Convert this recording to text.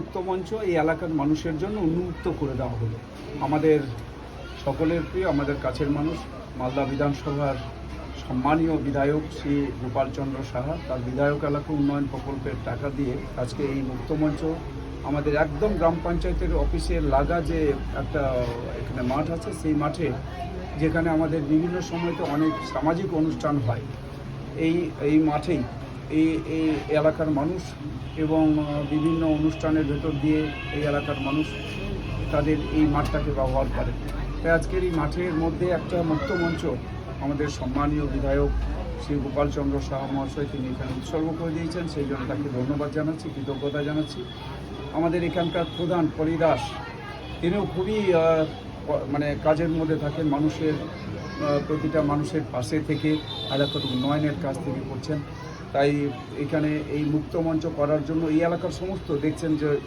মুক্ত মঞ্চ এই এলাকার মানুষের জন্য উন্মুক্ত করে দেওয়া হলো। আমাদের সকলের প্রিয়, আমাদের কাছের মানুষ, মালদা বিধানসভার সম্মানীয় বিধায়ক শ্রী গোপালচন্দ্র সাহা তার বিধায়ক এলাকা উন্নয়ন প্রকল্পের টাকা দিয়ে আজকে এই মুক্তমঞ্চ আমাদের একদম গ্রাম পঞ্চায়েতের অফিসের লাগা যে একটা এখানে মাঠ আছে, সেই মাঠে যেখানে আমাদের বিভিন্ন সময়তে অনেক সামাজিক অনুষ্ঠান হয়, এই মাঠেই এই এলাকার মানুষ এবং বিভিন্ন অনুষ্ঠানের ভেতর দিয়ে এই এলাকার মানুষ তাদের এই মাঠটাকে ব্যবহার করে। তাই আজকের এই মাঠের মধ্যে একটা মুক্ত মঞ্চ আমাদের সম্মানীয় বিধায়ক শ্রী গোপালচন্দ্র সাহা মহাশয় তিনি এখানে উৎসর্গ করে দিয়েছেন, সেই জন্য তাকে ধন্যবাদ জানাচ্ছি, কৃতজ্ঞতা জানাচ্ছি। আমাদের এখানকার প্রধান পরিদাস তিনিও খুবই কাজের মধ্যে থাকেন, মানুষের প্রতিটা মানুষের পাশে থেকে এলাকার উন্নয়নের কাজ থেকে করছেন। তাই এখানে এই মুক্ত মঞ্চ করার জন্য এই এলাকার সমস্ত দেখছেন যে